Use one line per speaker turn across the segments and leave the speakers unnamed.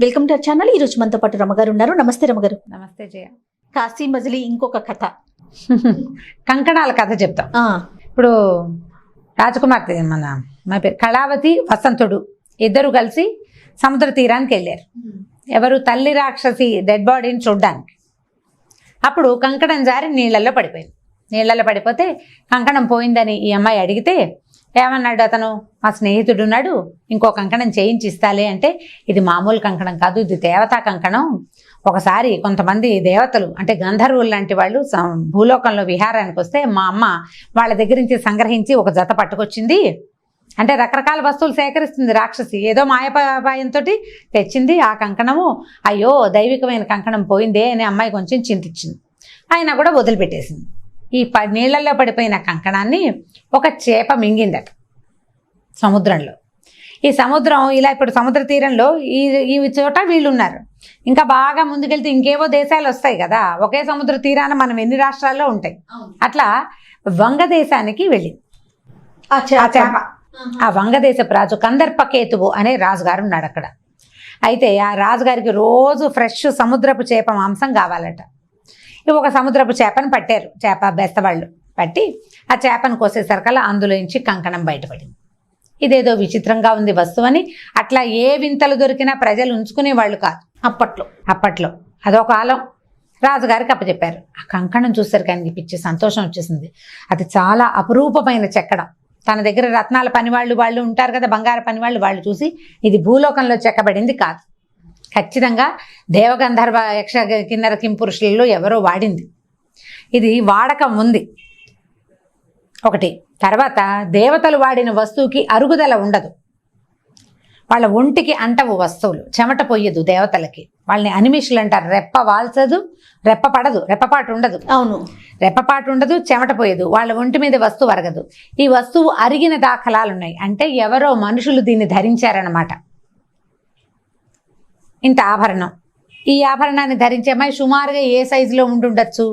Welcome to our channel. ఈ రోజు మనతో పాటు రమగారు ఉన్నారు. నమస్తే రమగారు.
నమస్తే జయ.
కాశీ మజిలీ ఇంకొక కథ,
కంకణాల కథ చెప్తాం. ఇప్పుడు రాజకుమార్తె మా పేరు కళావతి, వసంతుడు ఇద్దరు కలిసి సముద్ర తీరానికి వెళ్ళారు. ఎవరు? తల్లి రాక్షసి డెడ్ బాడీని చూడ్డానికి. అప్పుడు కంకణం జారి నీళ్ళల్లో పడిపోయింది. నీళ్ళల్లో పడిపోతే కంకణం పోయిందని ఈ అమ్మాయి అడిగితే ఏమన్నాడు అతను? మా స్నేహితుడు ఉన్నాడు, ఇంకో కంకణం చేయించి ఇస్తాలే అంటే, ఇది మామూలు కంకణం కాదు, ఇది దేవతా కంకణం. ఒకసారి కొంతమంది దేవతలు అంటే గంధర్వులు లాంటి వాళ్ళు భూలోకంలో విహారానికి వస్తే మా అమ్మ వాళ్ళ దగ్గర నుంచి సంగ్రహించి ఒక జత పట్టుకొచ్చింది. అంటే రకరకాల వస్తువులు సేకరిస్తుంది రాక్షసి. ఏదో మాయపాయంతో తెచ్చింది ఆ కంకణము. అయ్యో దైవికమైన కంకణం పోయిందే అని అమ్మాయి కొంచెం చింతించింది. అయినా కూడా వదిలిపెట్టేసింది. ఈ నీళ్ళల్లో పడిపోయిన కంకణాన్ని ఒక చేప మింగిందట సముద్రంలో. ఈ సముద్రం ఇలా ఇప్పుడు సముద్ర తీరంలో ఈ చోట వీళ్ళు ఉన్నారు. ఇంకా బాగా ముందుకెళ్తే ఇంకేవో దేశాలు వస్తాయి కదా. ఒకే సముద్ర తీరాన మనం ఎన్ని రాష్ట్రాల్లో ఉంటాయి. అట్లా వంగదేశానికి వెళ్ళింది ఆ చేప. ఆ వంగదేశపు రాజు కందర్పకేతువు అనే రాజుగారు ఉన్నాడు అక్కడ. అయితే ఆ రాజుగారికి రోజు ఫ్రెష్ సముద్రపు చేప మాంసం కావాలట. ఒక సముద్రపు చేపను పట్టారు, చేప బెస్తవాళ్ళు పట్టి ఆ చేపను కోసేసరికల్లా అందులోంచి కంకణం బయటపడింది. ఇదేదో విచిత్రంగా ఉంది వస్తువు అని అట్లా ఏ వింతలు దొరికినా ప్రజలు ఉంచుకునేవాళ్ళు కాదు అప్పట్లో. అదొక కాలం. రాజుగారికి అప్పచెప్పారు. ఆ కంకణం చూసరికి ఆయనకి పిచ్చి సంతోషం వచ్చేసింది. అది చాలా అపురూపమైన చెక్కడం. తన దగ్గర రత్నాల పనివాళ్ళు ఉంటారు కదా, బంగారు పనివాళ్ళు, వాళ్ళు చూసి ఇది భూలోకంలో చెక్కబడింది కాదు, ఖచ్చితంగా దేవగంధర్వ యక్ష కిన్నర కింపురుషులలో ఎవరో వాడింది, ఇది వాడకం ఉంది ఒకటి. తర్వాత దేవతలు వాడిన వస్తువుకి అరుగుదల ఉండదు, వాళ్ళ ఒంటికి అంటవు వస్తువులు, చెమట పొయ్యదు దేవతలకి. వాళ్ళని అనిమిషులు అంటారు. రెప్ప వాల్చదు, రెప్ప పడదు, రెప్పపాటు ఉండదు.
అవును,
రెప్పపాటు ఉండదు, చెమట పోయదు, వాళ్ళ ఒంటి మీద వస్తువు అరగదు. ఈ వస్తువు అరిగిన దాఖలాలు ఉన్నాయి అంటే ఎవరో మనుషులు దీన్ని ధరించారన్నమాట. ఇంత ఆభరణం. ఈ ఆభరణాన్ని ధరించే అమ్మాయి సుమారుగా ఏ సైజులో ఉండుండొచ్చు?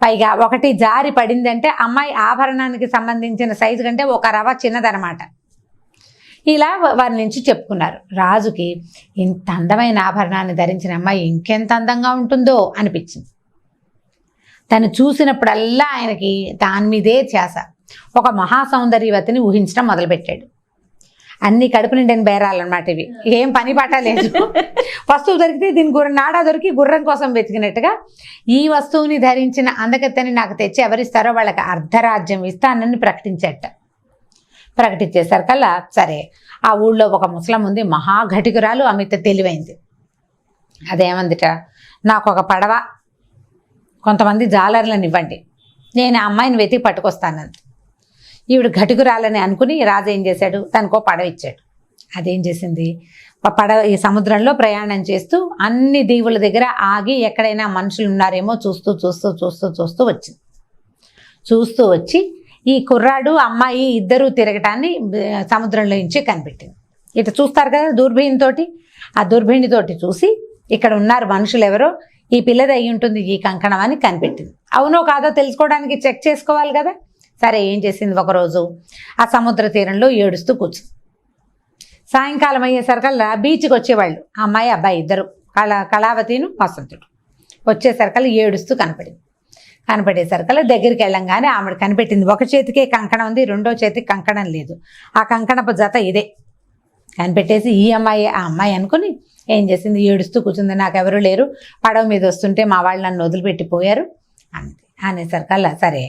పైగా ఒకటి జారి పడింది అంటే అమ్మాయి ఆభరణానికి సంబంధించిన సైజు కంటే ఒక రవ చిన్నదనమాట. ఇలా వారి నుంచి చెప్పుకున్నారు. రాజుకి ఇంత అందమైన ఆభరణాన్ని ధరించిన అమ్మాయి ఇంకెంత అందంగా ఉంటుందో అనిపించింది. తను చూసినప్పుడల్లా ఆయనకి దాని మీదే ధ్యాస. ఒక మహాసౌందర్యవతిని ఊహించడం మొదలుపెట్టాడు. అన్ని కడుపు నిండిన బేరాలన్నమాట ఇవి. ఏం పని పాట లేదు. వస్తువు దొరికితే దీని నాడా దొరికి గుర్రం కోసం వెతికినట్టుగా ఈ వస్తువుని ధరించిన అందగత్తెని నాకు తెచ్చి ఎవరిస్తారో వాళ్ళకి అర్ధరాజ్యం ఇస్తానని ప్రకటించేసరికల్లా సరే, ఆ ఊళ్ళో ఒక ముసలం ఉంది, మహాఘటికురాలు, అమిత తెలివైంది. అదేమందిట, నాకు ఒక పడవ, కొంతమంది జాలర్లను ఇవ్వండి, నేను ఆ అమ్మాయిని వెతికి పట్టుకొస్తానంత. ఈవిడ ఘటికురాలని అనుకుని రాజు ఏం చేశాడు, తనకో పడవ ఇచ్చాడు. అదేం చేసింది, పడవ ఈ సముద్రంలో ప్రయాణం చేస్తూ అన్ని దీవుల దగ్గర ఆగి ఎక్కడైనా మనుషులు ఉన్నారేమో చూస్తూ వచ్చింది. చూస్తూ వచ్చి ఈ కుర్రాడు అమ్మాయి ఇద్దరూ తిరగటాన్ని సముద్రంలో నుంచి కనిపెట్టింది. ఇటు చూస్తారు కదా దూర్బిణితోటి, ఆ దూర్బిణితోటి చూసి ఇక్కడ ఉన్నారు మనుషులు ఎవరో, ఈ పిల్లది అయి ఉంటుంది ఈ కంకణం అని కనిపెట్టింది. అవునో కాదో తెలుసుకోవడానికి చెక్ చేసుకోవాలి కదా. సరే, ఏం చేసింది, ఒకరోజు ఆ సముద్ర తీరంలో ఏడుస్తూ కూర్చుంది. సాయంకాలం అయ్యేసరికల్లా బీచ్కి వచ్చేవాళ్ళు ఆ అమ్మాయి అబ్బాయి ఇద్దరు, కళావతిను వసంతుడు. వచ్చేసరికల్లా ఏడుస్తూ కనపడేసరికల్లా దగ్గరికి వెళ్ళంగానే ఆమె కనిపెట్టింది. ఒక చేతికే కంకణం ఉంది, రెండో చేతికి కంకణం లేదు. ఆ కంకణపు జత ఇదే కనిపెట్టేసి ఈ అమ్మాయి ఆ అమ్మాయి అనుకుని ఏం చేసింది, ఏడుస్తూ కూర్చుంది. నాకెవరూ లేరు, పడవ మీద వస్తుంటే మా వాళ్ళు నన్ను వదిలిపెట్టిపోయారు అంతే. అనేసరికల్లా సరే,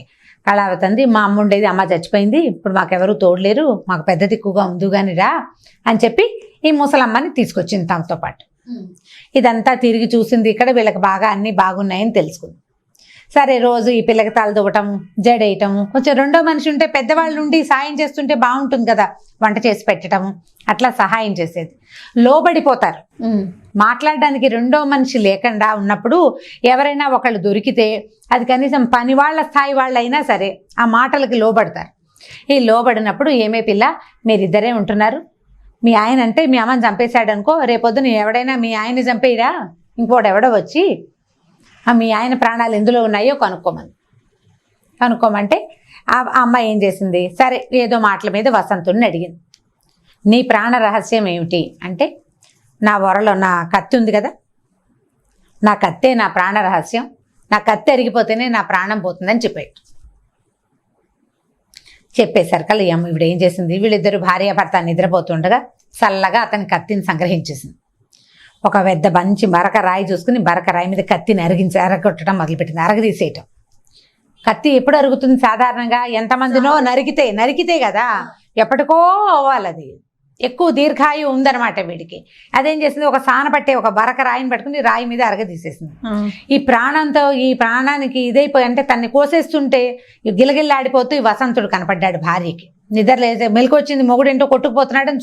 కళావతి అంది, మా అమ్మ ఉండేది, అమ్మ చచ్చిపోయింది, ఇప్పుడు మాకెవరూ తోడలేరు, మాకు పెద్ద దిక్కుగా ఉంది కానీ రా అని చెప్పి ఈ ముసలమ్మని తీసుకొచ్చింది తమతో పాటు. ఇదంతా తిరిగి చూసింది. ఇక్కడ వీళ్ళకి బాగా అన్నీ బాగున్నాయని తెలుసుకుంది. సరే, రోజు ఈ పిల్లకి తల దువ్వటం, జడేయటము, కొంచెం రెండో మనిషి ఉంటే పెద్దవాళ్ళు ఉండి సాయం చేస్తుంటే బాగుంటుంది కదా, వంట చేసి పెట్టడము, అట్లా సహాయం చేసేది. లోబడిపోతారు. మాట్లాడడానికి రెండో మనిషి లేకుండా ఉన్నప్పుడు ఎవరైనా ఒకళ్ళు దొరికితే అది కనీసం పని వాళ్ళ స్థాయి వాళ్ళైనా సరే ఆ మాటలకి లోబడతారు. ఈ లోబడినప్పుడు ఏమే పిల్ల, మీరిద్దరే ఉంటున్నారు, మీ ఆయన అంటే మీ అమ్మని చంపేశాడు అనుకో, రేపొద్దున ఎవడైనా మీ ఆయన్ని చంపేయరా, ఇంకోటి ఎవడో వచ్చి మీ ఆయన ప్రాణాలు ఎందులో ఉన్నాయో కనుక్కోమంటే ఆ అమ్మాయి ఏం చేసింది, సరే ఏదో మాటల మీద వసంతుడిని అడిగింది, నీ ప్రాణ రహస్యం ఏమిటి అంటే, నా వరలో నా కత్తి ఉంది కదా, నా కత్తే నా ప్రాణ రహస్యం, నా కత్తి అరిగిపోతేనే నా ప్రాణం పోతుందని చెప్పాడు. చెప్పేసరికల్లా ఈ అమ్మ ఇప్పుడు ఏం చేసింది, వీళ్ళిద్దరు భార్యాభర్త నిద్రపోతుండగా చల్లగా అతని కత్తిని సంగ్రహించేసింది. ఒక పెద్ద మంచి బరక రాయి చూసుకుని బరక రాయి మీద కత్తిని అరగొట్టడం మొదలుపెట్టింది, అరగదీసేయటం. కత్తి ఎప్పుడు అరుగుతుంది సాధారణంగా, ఎంతమందినో నరికితే కదా, ఎప్పటికో అవ్వాలి, అది ఎక్కువ దీర్ఘాయు ఉందన్నమాట వీడికి. అదేం చేసింది, ఒక సాన పట్టే ఒక బరక రాయిని పట్టుకుని రాయి మీద అరగదీసేసింది. ఈ ప్రాణంతో, ఈ ప్రాణానికి ఇదైపోయి అంటే తన్ని కోసేస్తుంటే గిలగిల్లాడిపోతూ ఈ వసంతుడు కనపడ్డాడు భార్యకి. నిద్రలేదే మెలకు వచ్చింది, మొగుడేంటో కొట్టుకుపోతున్నాడని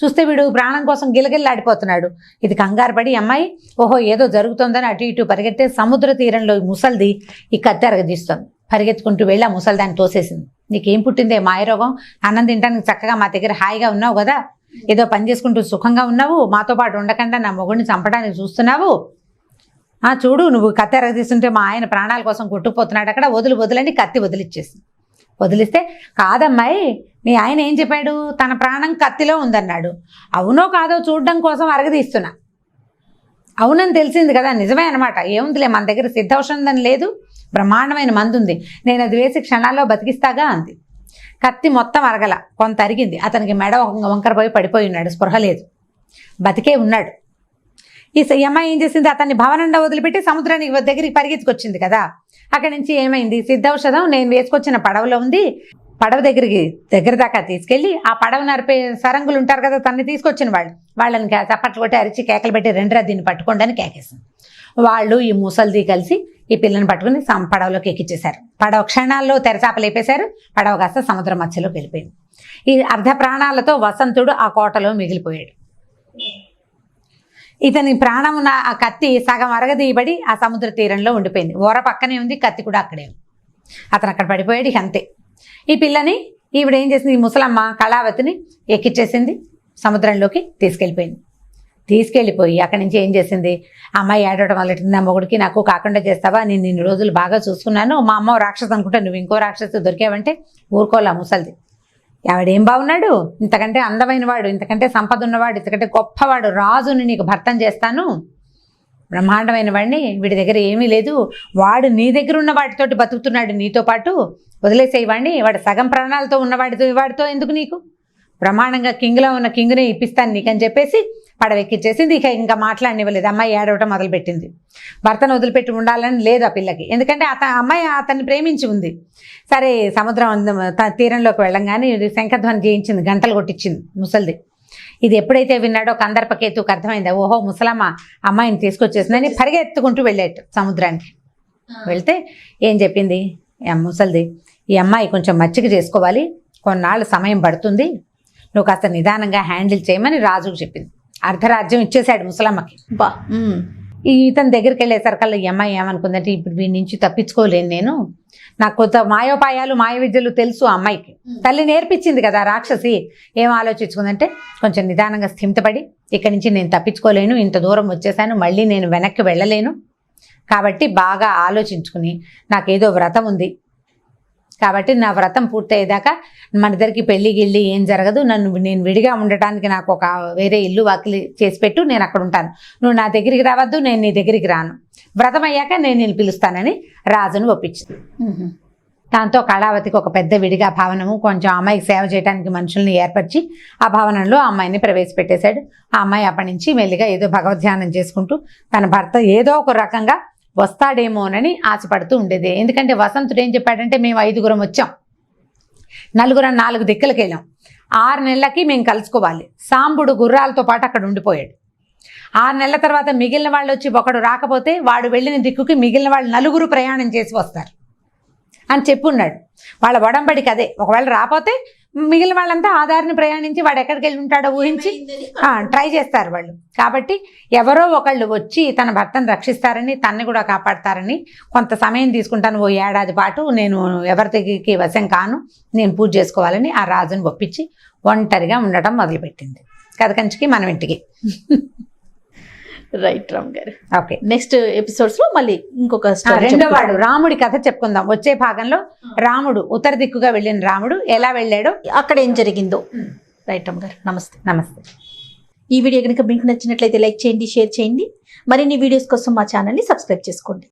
చూస్తే వీడు ప్రాణం కోసం గిలగిల్లాడిపోతున్నాడు. ఇది కంగారు పడి అమ్మాయి ఓహో ఏదో జరుగుతుందని అటు ఇటు పరిగెత్తే సముద్ర తీరంలో ముసల్ది ఈ కత్తి అరగదీస్తుంది. పరిగెత్తుకుంటూ వెళ్ళి ఆ ముసల్దాన్ని తోసేసింది. నీకేం పుట్టిందే మాయరోగం, అన్నం తింటానికి చక్కగా మా దగ్గర హాయిగా ఉన్నావు కదా, ఏదో పని చేసుకుంటూ సుఖంగా ఉన్నావు, మాతో పాటు ఉండకుండా నా మొగుడిని చంపడానికి చూస్తున్నావు, చూడు నువ్వు కత్తి అరగదీస్తుంటే మా ఆయన ప్రాణాల కోసం కొట్టుకుపోతున్నాడు, అక్కడ వదులని కత్తి వదిలిచ్చేసింది. వదిలిస్తే కాదమ్మాయి నీ ఆయన ఏం చెప్పాడు, తన ప్రాణం కత్తిలో ఉందన్నాడు. అవునో కాదో చూడడం కోసం అరగదీస్తున్నా. అవునని తెలిసింది కదా, నిజమే అనమాట. ఏముందిలే మన దగ్గర సిద్ధౌషధం లేదు, బ్రహ్మాండమైన మందు ఉంది, నేను అది వేసి క్షణాల్లో బతికిస్తాగా అంది. కత్తి మొత్తం అరగల, కొంత అరిగింది. అతనికి మెడ వంకరపోయి పడిపోయి ఉన్నాడు, స్పృహ లేదు, బతికే ఉన్నాడు. ఈ అమ్మాయి ఏం చేసింది, అతన్ని భవనంలో వదిలిపెట్టి సముద్రానికి దగ్గరికి పరిగెత్తుకొచ్చింది కదా. అక్కడి నుంచి ఏమైంది, సిద్ధౌషధం నేను వేసుకొచ్చిన పడవలో ఉంది, పడవ దగ్గర దాకా తీసుకెళ్ళి ఆ పడవ నరిపే సరంగులు ఉంటారు కదా, తన్ని తీసుకొచ్చిన వాళ్ళని చప్పట్లు కొట్టి అరిచి కేకలు పెట్టి రెండురా దీన్ని పట్టుకోండి అని కేకేసింది. వాళ్ళు ఈ ముసల్ది కలిసి ఈ పిల్లని పట్టుకుని పడవలోకి ఎక్కిచ్చేశారు. పడవ క్షణాల్లో తెరచాప లేపేశారు. పడవ కాస్త సముద్ర మధ్యలోకి వెళ్ళిపోయింది. ఈ అర్ధ ప్రాణాలతో వసంతుడు ఆ కోటలో మిగిలిపోయాడు. ఇతని ప్రాణం ఉన్న ఆ కత్తి సగం అరగదీయబడి ఆ సముద్ర తీరంలో ఉండిపోయింది. ఓర పక్కనే ఉంది, కత్తి కూడా అక్కడే ఉంది. అతను అక్కడ పడిపోయాడు. అంతే. ఈ పిల్లని ఈవిడ ఏం చేసింది, ఈ ముసలమ్మ కళావతిని ఎక్కిచ్చేసింది, సముద్రంలోకి తీసుకెళ్ళిపోయి అక్కడి నుంచి ఏం చేసింది, అమ్మాయి ఏడవడం మొదలెట్టింది. నా మొగుడికి నాకు కాకుండా చేస్తావా, నేను ఇన్ని రోజులు బాగా చూసుకున్నాను, మా అమ్మ రాక్షసు అనుకుంటా, నువ్వు ఇంకో రాక్షసు దొరికావంటే ఊరుకోలే ముసలిది. ఆవిడేం బాగున్నాడు, ఇంతకంటే అందమైన వాడు, ఇంతకంటే సంపద ఉన్నవాడు, ఇంతకంటే గొప్పవాడు, రాజుని నీకు భర్తం చేస్తాను, బ్రహ్మాండమైన వాడిని, వీడి దగ్గర ఏమీ లేదు, వాడు నీ దగ్గర ఉన్న వాటితోటి బతుకుతున్నాడు, నీతో పాటు వదిలేసేవాడిని, వాడు సగం ప్రాణాలతో వాడితో ఎందుకు నీకు, బ్రహ్మాండంగా కింగ్లో ఉన్న కింగ్నే ఇప్పిస్తాను నీకని చెప్పేసి పడవెక్కిచ్చేసింది. ఇంకా మాట్లాడనివ్వలేదు. అమ్మాయి ఏడవటం మొదలుపెట్టింది. భర్తను వదిలిపెట్టి ఉండాలని లేదు ఆ పిల్లకి, ఎందుకంటే అమ్మాయి అతన్ని ప్రేమించి ఉంది. సరే సముద్రం తీరంలోకి వెళ్ళంగానే శంఖధ్వని చేయించింది, గంటలు కొట్టించింది ముసలిది. ఇది ఎప్పుడైతే విన్నాడో కందర్పకేతుకు అర్థమైంది, ఓహో ముసలమ్మ అమ్మాయిని తీసుకొచ్చేసిందని పరిగెత్తుకుంటూ వెళ్ళేట సముద్రానికి. వెళ్తే ఏం చెప్పింది ముసలిది, ఈ అమ్మాయి కొంచెం మచ్చిక చేసుకోవాలి, కొన్నాళ్ళు సమయం పడుతుంది, నువ్వు కాస్త నిదానంగా హ్యాండిల్ చేయమని రాజుకు చెప్పింది. అర్ధరాజ్యం ఇచ్చేశాడు ముసలమ్మకి. ఇతని దగ్గరికి వెళ్ళేసరికల్లా ఈ అమ్మాయి ఏమనుకుందంటే, ఇప్పుడు వీడి నుంచి తప్పించుకోలేను నేను, నాకు కొంత మాయోపాయాలు మాయ విద్యలు తెలుసు ఆ అమ్మాయికి, తల్లి నేర్పించింది కదా రాక్షసి. ఏం ఆలోచించుకుందంటే, కొంచెం నిదానంగా స్థిమితపడి, ఇక్కడి నుంచి నేను తప్పించుకోలేను, ఇంత దూరం వచ్చేసాను, మళ్ళీ నేను వెనక్కి వెళ్ళలేను, కాబట్టి బాగా ఆలోచించుకుని నాకేదో వ్రతం ఉంది కాబట్టి నా వ్రతం పూర్తయ్యేదాకా మన ఇద్దరికి పెళ్లి గిళ్ళి ఏం జరగదు, నేను విడిగా ఉండటానికి నాకు ఒక వేరే ఇల్లు వాకిలి చేసి పెట్టు, నేను అక్కడ ఉంటాను, నువ్వు నా దగ్గరికి రావద్దు, నేను నీ దగ్గరికి రాను, వ్రతం అయ్యాక నేను పిలుస్తానని రాజును ఒప్పించింది. దాంతో కళావతికి ఒక పెద్ద విడిగా భవనము, కొంచెం అమ్మాయికి సేవ చేయడానికి మనుషుల్ని ఏర్పరిచి ఆ భవనంలో ఆ అమ్మాయిని ప్రవేశపెట్టేశాడు. ఆ అమ్మాయి అప్పటి నుంచి మెల్లిగా ఏదో భగవద్ధ్యానం చేసుకుంటూ తన భర్త ఏదో ఒక రకంగా వస్తాడేమోనని ఆశపడుతూ ఉండేది. ఎందుకంటే వసంతుడు ఏం చెప్పాడంటే, మేము 5గురం వచ్చాం, 4 దిక్కులకు వెళ్ళాం, 6 నెలలకి మేము కలుసుకోవాలి. సాంబుడు గుర్రాలతో పాటు అక్కడ ఉండిపోయాడు. 6 నెలల తర్వాత మిగిలిన వాళ్ళు వచ్చి ఒకడు రాకపోతే వాడు వెళ్ళిన దిక్కుకి మిగిలిన వాళ్ళు 4 ప్రయాణం చేసి వస్తారు అని చెప్పున్నాడు. వాళ్ళ ఒడంబడికి అదే, ఒకవేళ రాకపోతే మిగిలిన వాళ్ళంతా ఆధారిని ప్రయాణించి వాడు ఎక్కడికి వెళ్ళి ఉంటాడో ఊహించి ట్రై చేస్తారు వాళ్ళు. కాబట్టి ఎవరో ఒకళ్ళు వచ్చి తన భర్తను రక్షిస్తారని, తన్ని కూడా కాపాడతారని, కొంత సమయం తీసుకుంటాను, ఓ ఏడాది పాటు నేను ఎవరికి వశం కాను, నేను పూజ చేసుకోవాలని ఆ రాజుని ఒప్పించి ఒంటరిగా ఉండటం మొదలుపెట్టింది. కథ కంచికి మనం ఇంటికి.
రైట్ రామ్ గారు.
ఓకే,
నెక్స్ట్ ఎపిసోడ్స్ లో మళ్ళీ ఇంకొక
రెండో వాడు రాముడి కథ చెప్పుకుందాం. వచ్చే భాగంలో రాముడు ఉత్తర దిక్కుగా వెళ్ళిన రాముడు ఎలా వెళ్ళాడో,
అక్కడ ఏం జరిగిందో. రైట్ రామ్ గారు, నమస్తే.
నమస్తే.
ఈ వీడియో కనుక మీకు నచ్చినట్లయితే లైక్ చేయండి, షేర్ చేయండి. మరిన్ని వీడియోస్ కోసం మా ఛానల్ని సబ్స్క్రైబ్ చేసుకోండి.